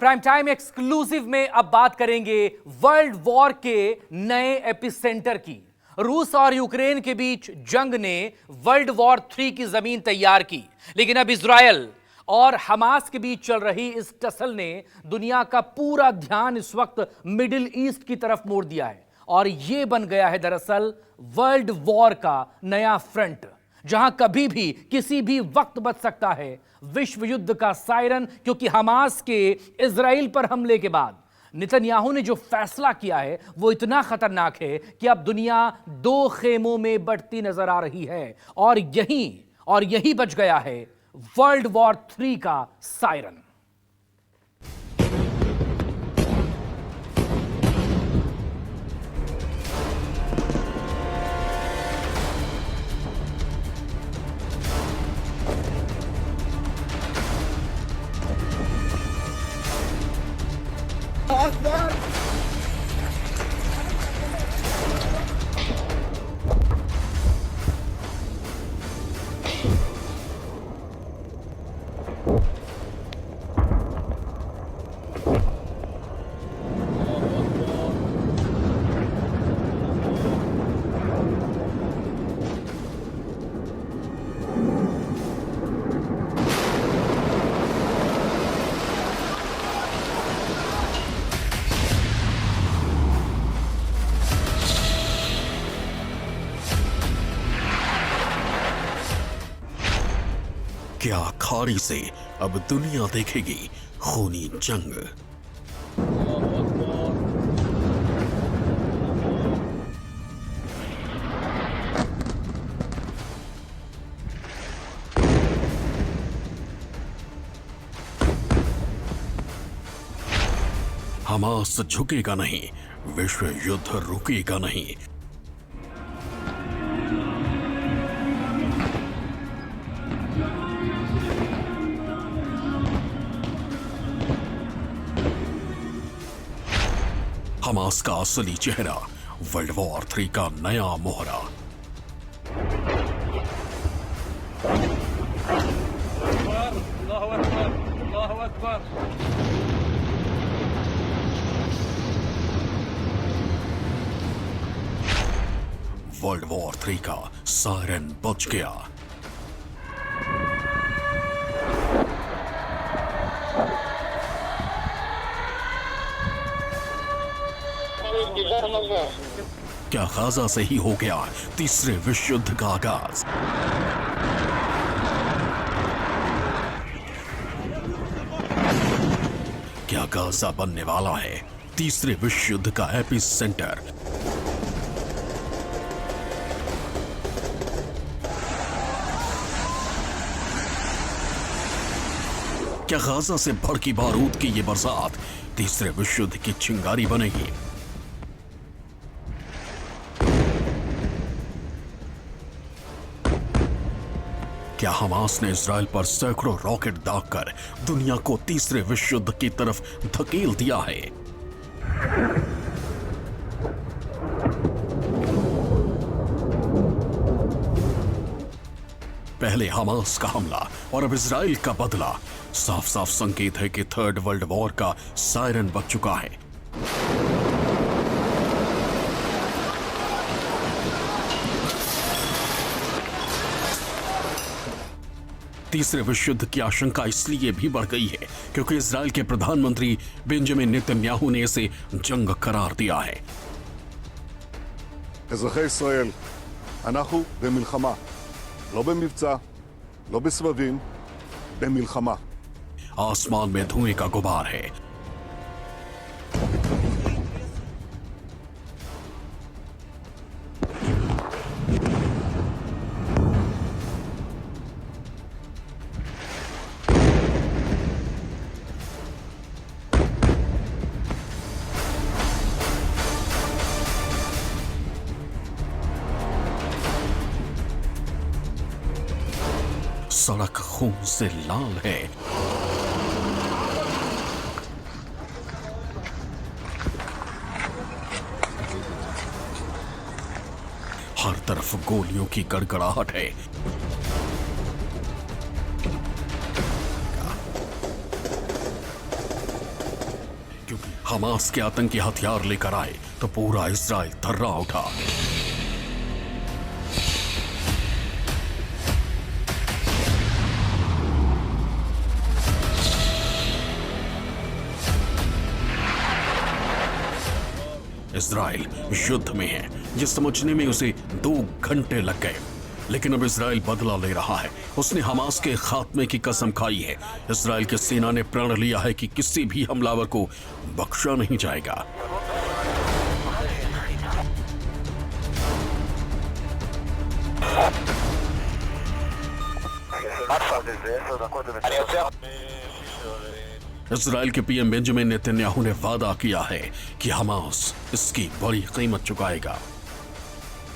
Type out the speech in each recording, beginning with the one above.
Prime time exclusive में अब बात करेंगे वर्ल्ड वॉर के नए एपिसेंटर की। रूस और यूक्रेन के बीच जंग ने वर्ल्ड वॉर 3 की जमीन तैयार की, लेकिन अब इजरायल और हमास के बीच चल रही इस टसल ने दुनिया का पूरा ध्यान इस वक्त मिडिल ईस्ट की तरफ मोड़ दिया है और यह बन गया है दरअसल वर्ल्ड वॉर का नया फ्रंट, जहां कभी भी किसी भी वक्त बच सकता है विश्व युद्ध का सायरन। क्योंकि हमास के इजराइल पर हमले के बाद नेतन्याहू ने जो फैसला किया है वो इतना खतरनाक है कि अब दुनिया दो खेमों में बढ़ती नजर आ रही है और यही बच गया है वर्ल्ड वॉर 3 का सायरन। क्या खाड़ी से अब दुनिया देखेगी खूनी जंग? हमास झुकेगा नहीं, विश्व युद्ध रुकेगा नहीं। हमास का असली चेहरा, वर्ल्ड वॉर 3 का नया मोहरा। वर्ल्ड वॉर 3 का सायरन बज गया। क्या गाजा से ही हो गया तीसरे विश्व युद्ध का आगाज? क्या गाजा बनने वाला है तीसरे विश्व युद्ध का एपिसेंटर? क्या गाजा से भड़की बारूद की ये बरसात तीसरे विश्व युद्ध की चिंगारी बनेगी? क्या हमास ने इजराइल पर सैकड़ों रॉकेट दागकर दुनिया को तीसरे विश्व युद्ध की तरफ धकेल दिया है? पहले हमास का हमला और अब इजराइल का बदला साफ साफ संकेत है कि थर्ड वर्ल्ड वॉर का सायरन बज चुका है। तीसरे विश्व युद्ध की आशंका इसलिए भी बढ़ गई है क्योंकि इजराइल के प्रधानमंत्री बेंजामिन नेतन्याहू ने इसे जंग करार दिया है। אזרחי ישראל, אנחנו במלחמה, לא במבצע, לא בסבבים, במלחמה. आसमान में धुएं का गुबार है। सड़क खून से लाल है। हर तरफ गोलियों की गड़गड़ाहट है। हमास के आतंकी हथियार लेकर आए तो पूरा इजराइल थर्रा उठा। इजराइल युद्ध में है, ये समझने में उसे 2 घंटे लग गए। लेकिन अब इजराइल बदला ले रहा है। उसने हमास के खात्मे की कसम खाई है। इजराइल की सेना ने प्रण लिया है कि किसी भी हमलावर को बख्शा नहीं जाएगा। इजराइल के पीएम बेंजामिन नेतन्याहू ने वादा किया है कि हमास इसकी बड़ी कीमत चुकाएगा।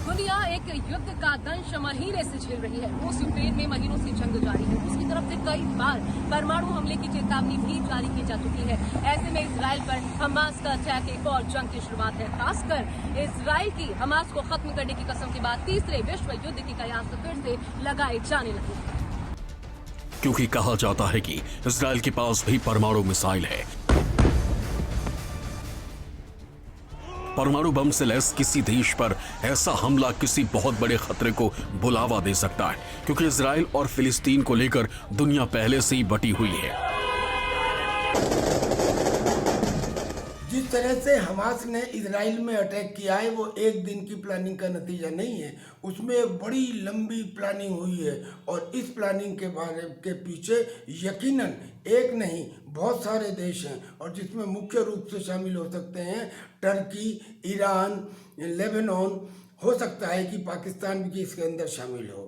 दुनिया एक युद्ध का दंश महीने से झेल रही है। रूस यूक्रेन में महीनों से जंग जारी है। रूस की तरफ से कई बार परमाणु हमले की चेतावनी भी जारी की जा चुकी है। ऐसे में इजराइल पर हमास का अटैक एक और जंग की शुरुआत है। खासकर इजराइल की हमास को खत्म करने की कसम के बाद तीसरे विश्व युद्ध की कयास फिर से लगाए जाने लगी, क्योंकि कहा जाता है कि इजराइल के पास भी परमाणु मिसाइल है। परमाणु बम से लैस किसी देश पर ऐसा हमला किसी बहुत बड़े खतरे को बुलावा दे सकता है, क्योंकि इजराइल और फिलिस्तीन को लेकर दुनिया पहले से ही बटी हुई है। जिस तरह से हमास ने इजराइल में अटैक किया है वो एक दिन की प्लानिंग का नतीजा नहीं है, उसमें एक बड़ी लंबी प्लानिंग हुई है। और इस प्लानिंग के बारे के पीछे यकीनन एक नहीं बहुत सारे देश हैं, और जिसमें मुख्य रूप से शामिल हो सकते हैं टर्की, ईरान, लेबनान, हो सकता है कि पाकिस्तान भी इसके अंदर शामिल हो।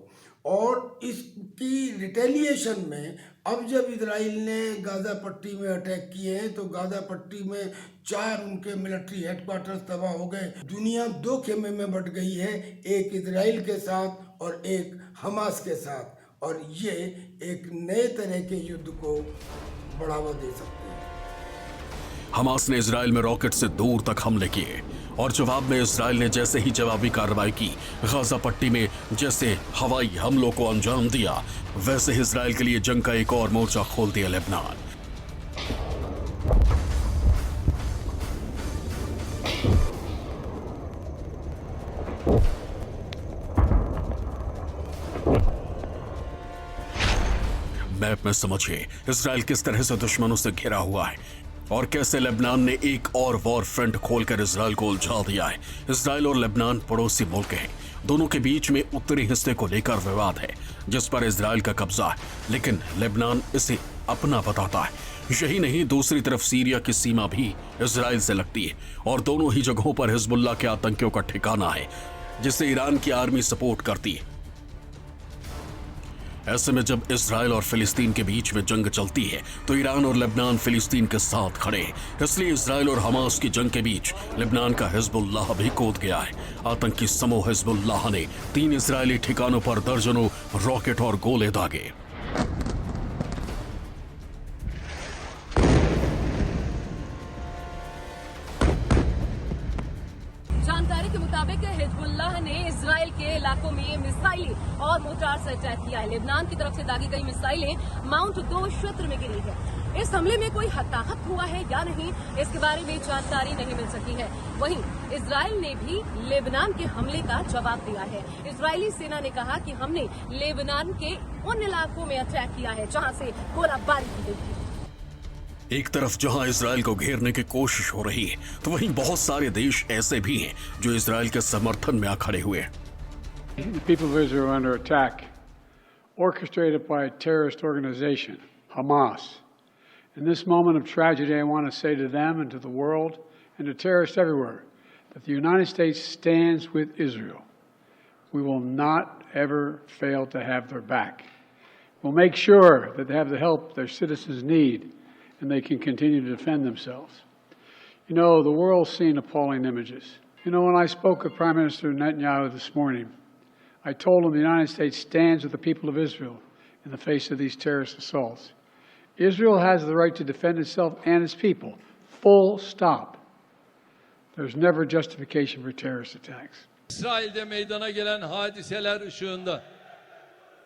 और इसकी रिटेलिएशन में अब जब इजराइल ने गाजा पट्टी में अटैक किए हैं तो गाजा पट्टी में 4 उनके मिलिट्री हेडक्वार्टर्स तबाह हो गए। दुनिया 2 खेमे में बट गई है, एक इजराइल के साथ और एक हमास के साथ, और ये एक नए तरह के युद्ध को बढ़ावा दे सकते हैं। हमास ने इजराइल में रॉकेट से दूर तक हमले किए और जवाब में इजराइल ने जैसे ही जवाबी कार्रवाई की, गाजा पट्टी में जैसे हवाई हमलों को अंजाम दिया, वैसे ही इजराइल के लिए जंग का एक और मोर्चा खोल दिया लेबनान। मैप में समझिए इजराइल किस तरह से दुश्मनों से घिरा हुआ है और कैसे लेबनान ने एक और वॉर फ्रंट खोलकर इजराइल को उलझा दिया है। इजराइल और लेबनान पड़ोसी मुल्क हैं। दोनों के बीच में उत्तरी हिस्से को लेकर विवाद है जिस पर इजराइल का कब्जा है, लेकिन लेबनान इसे अपना बताता है। यही नहीं, दूसरी तरफ सीरिया की सीमा भी इजराइल से लगती है और दोनों ही जगहों पर हिजबुल्लाह के आतंकियों का ठिकाना है जिसे ईरान की आर्मी सपोर्ट करती है। ऐसे में जब इजराइल और फिलिस्तीन के बीच में जंग चलती है तो ईरान और लेबनान फिलिस्तीन के साथ खड़े हैं। इसलिए इजराइल और हमास की जंग के बीच लेबनान का हिजबुल्लाह भी कूद गया है। आतंकी समूह हिजबुल्लाह ने 3 इजरायली ठिकानों पर दर्जनों रॉकेट और गोले दागे। जानकारी के मुताबिक हिजबुल्लाह ने इजराइल के इलाकों में मिसाइलें और मोर्टार से अटैक किया है। लेबनान की तरफ से दागी गई मिसाइलें माउंट 2 क्षेत्र में गिरी है। इस हमले में कोई हताहत हुआ है या नहीं, इसके बारे में जानकारी नहीं मिल सकी है। वहीं इजराइल ने भी लेबनान के हमले का जवाब दिया है। इजरायली सेना ने कहा कि हमने लेबनान के उन इलाकों में अटैक किया है जहां से गोलाबारी की गई थी। एक तरफ जहां इजराइल को घेरने की कोशिश हो रही है तो वहीं बहुत सारे देश ऐसे भी हैं जो इजराइल के समर्थन में आ खड़े हुए हैं। The people of Israel are under attack, orchestrated by a terrorist organization, Hamas. In this moment of tragedy, I want to say to them and to the world and to terrorists everywhere that the United States stands with Israel. We will not ever fail to have their back. We'll make sure that they have the help their citizens need and they can continue to defend themselves. You know, the world's seen appalling images. You know, when I spoke with Prime Minister Netanyahu this morning, I told him the United States stands with the people of Israel in the face of these terrorist assaults. Israel has the right to defend itself and its people. Full stop. There's never justification for terrorist attacks. İsrail'de meydana gelen hadiseler ışığında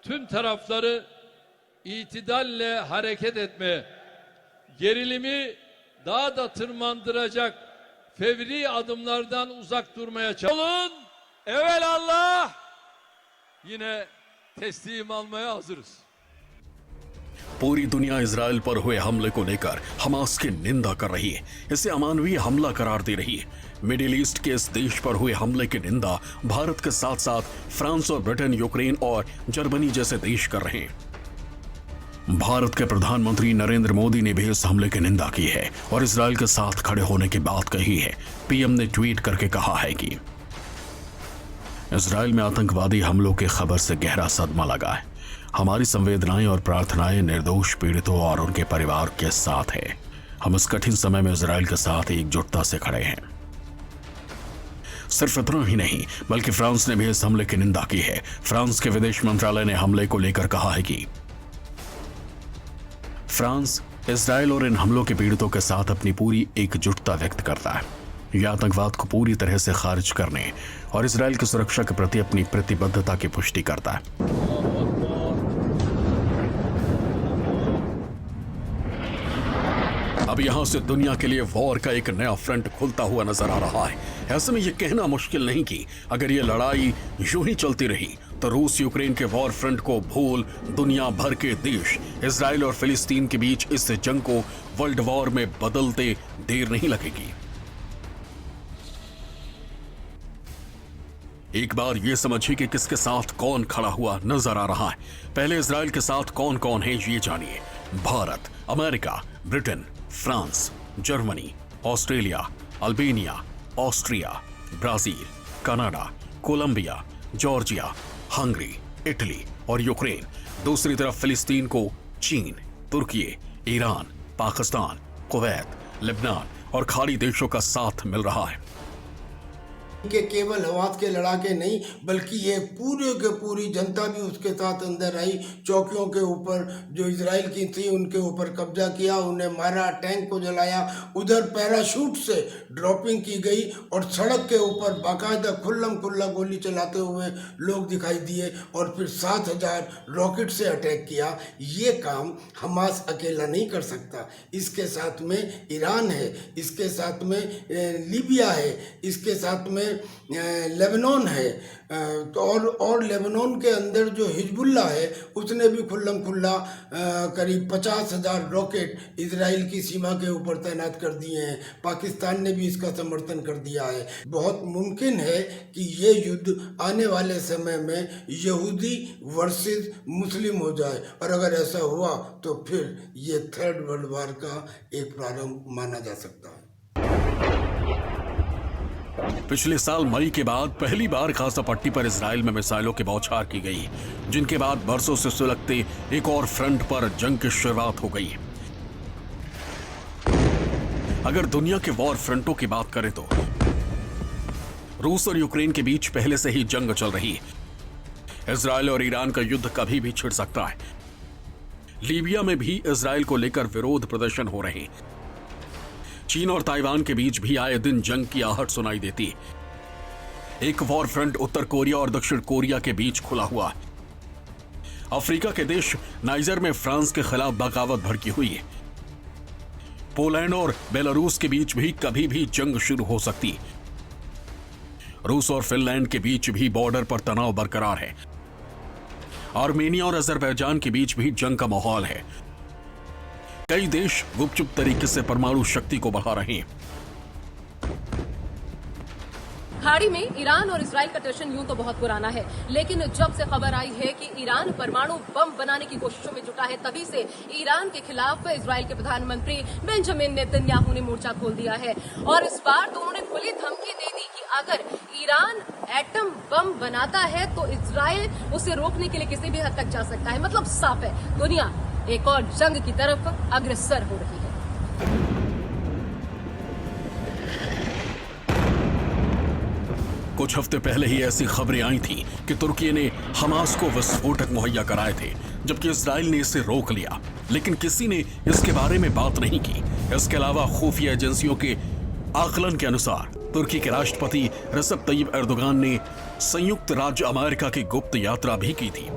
tüm tarafları itidalle hareket etmeye, gerilimi daha da tırmandıracak fevri adımlardan uzak durmaya çalışın. Evelallah yine teslim almaya hazırız. पूरी दुनिया Israel पर हुए हमले को लेकर Hamas की निंदा कर रही है, इसे अमानवीय हमला करार दे रही है। मिडिल ईस्ट के इस देश पर हुए हमले की निंदा भारत के साथ साथ फ्रांस और ब्रिटेन, यूक्रेन और जर्मनी जैसे देश कर रहे हैं। भारत के प्रधानमंत्री नरेंद्र मोदी ने भी इस हमले की निंदा की है और इजराइल के साथ खड़े होने की बात कही है। पीएम ने ट्वीट करके कहा है कि इजराइल में आतंकवादी हमलों की खबर से गहरा सदमा लगा है। हमारी संवेदनाएं और प्रार्थनाएं निर्दोष पीड़ितों और उनके परिवार के साथ है। हम इस कठिन समय में इजराइल के साथ एकजुटता से खड़े हैं। सिर्फ इतना ही नहीं बल्कि फ्रांस ने भी इस हमले की निंदा की है। फ्रांस के विदेश मंत्रालय ने हमले को लेकर कहा है कि फ्रांस इजराइल और इन हमलों के पीड़ितों के साथ अपनी पूरी एकजुटता व्यक्त करता है। यह आतंकवाद को पूरी तरह से खारिज करने और इजराइल की सुरक्षा के प्रति अपनी प्रतिबद्धता की पुष्टि करता है। अब यहां से दुनिया के लिए वॉर का एक नया फ्रंट खुलता हुआ नजर आ रहा है। ऐसे में यह कहना मुश्किल नहीं कि अगर यह लड़ाई यूं ही चलती रही तो रूस यूक्रेन के वॉर फ्रंट को भूल दुनिया भर के देश इजराइल और फिलिस्तीन के बीच इस जंग को वर्ल्ड वॉर में बदलते देर नहीं लगेगी। एक बार यह समझिए कि किसके साथ कौन खड़ा हुआ नजर आ रहा है। पहले इजराइल के साथ कौन कौन है ये जानिए। Bharat, America, Britain, France, Germany, Australia, Albania, Austria, Brazil, Canada, Colombia, Georgia, Hungary, Italy और यूक्रेन। दूसरी तरफ फिलिस्तीन को चीन, Turkey, Iran, Pakistan, Kuwait, Lebanon और खाड़ी देशों का साथ मिल रहा है। के केवल हवास के लड़ाके नहीं बल्कि ये पूरे के पूरी जनता भी उसके साथ अंदर आई। चौकियों के ऊपर जो इजराइल की थी उनके ऊपर कब्जा किया, उन्हें मारा, टैंक को जलाया। उधर पैराशूट से ड्रॉपिंग की गई और सड़क के ऊपर बाकायदा खुल्लम खुल्ला गोली चलाते हुए लोग दिखाई दिए और फिर 7,000 रॉकेट से अटैक किया। ये काम हमास अकेला नहीं कर सकता। इसके साथ में ईरान है, इसके साथ में लीबिया है, इसके साथ में लेबनान है, तो और लेबनान के अंदर जो हिजबुल्ला है उसने भी खुल्लम खुल्ला करीब 50,000 रॉकेट इजराइल की सीमा के ऊपर तैनात कर दिए हैं। पाकिस्तान ने भी इसका समर्थन कर दिया है। बहुत मुमकिन है कि ये युद्ध आने वाले समय में यहूदी वर्सेस मुस्लिम हो जाए और अगर ऐसा हुआ तो फिर ये थर्ड वर्ल्ड वॉर का एक प्रारंभ माना जा सकता है। पिछले साल मई के बाद पहली बार गाजा पट्टी पर इजराइल में मिसाइलों की बौछार की गई, जिनके बाद बरसों से सुलगते एक और फ्रंट पर जंग की शुरुआत हो गई। अगर दुनिया के वॉर फ्रंटों की बात करें तो रूस और यूक्रेन के बीच पहले से ही जंग चल रही है। इजराइल और ईरान का युद्ध कभी भी छिड़ सकता है। लीबिया में भी इजराइल को लेकर विरोध प्रदर्शन हो रहे हैं। चीन और ताइवान के बीच भी आए दिन जंग की आहट सुनाई देती है। एक वॉर फ्रंट उत्तर कोरिया और दक्षिण कोरिया के बीच खुला हुआ है। अफ्रीका के देश नाइजर में फ्रांस के खिलाफ बगावत भड़की हुई है। पोलैंड और बेलारूस के बीच भी कभी भी जंग शुरू हो सकती है। रूस और फिनलैंड के बीच भी बॉर्डर पर तनाव बरकरार है। आर्मेनिया और अजरबैजान के बीच भी जंग का माहौल है। कई देश गुपचुप तरीके से परमाणु शक्ति को बढ़ा रहे हैं। खाड़ी में ईरान और इजराइल का टेंशन यूं तो बहुत पुराना है, लेकिन जब से खबर आई है कि ईरान परमाणु बम बनाने की कोशिशों में जुटा है, तभी से ईरान के खिलाफ इजराइल के प्रधानमंत्री बेंजामिन नेतन्याहू ने मोर्चा खोल दिया है। और इस बार तो उन्होंने खुली धमकी दे दी कि अगर ईरान एटम बम बनाता है तो इजराइल उसे रोकने के लिए किसी भी हद तक जा सकता है। मतलब साफ है, दुनिया एक और जंग की तरफ अग्रसर हो रही है। कुछ हफ्ते पहले ही ऐसी खबरें आई थी कि तुर्की ने हमास को विस्फोटक मुहैया कराए थे, जबकि इजराइल ने इसे रोक लिया, लेकिन किसी ने इसके बारे में बात नहीं की। इसके अलावा खुफिया एजेंसियों के आकलन के अनुसार तुर्की के राष्ट्रपति रेसिप तय्यिप एर्दोगान ने संयुक्त राज्य अमेरिका की गुप्त यात्रा भी की थी।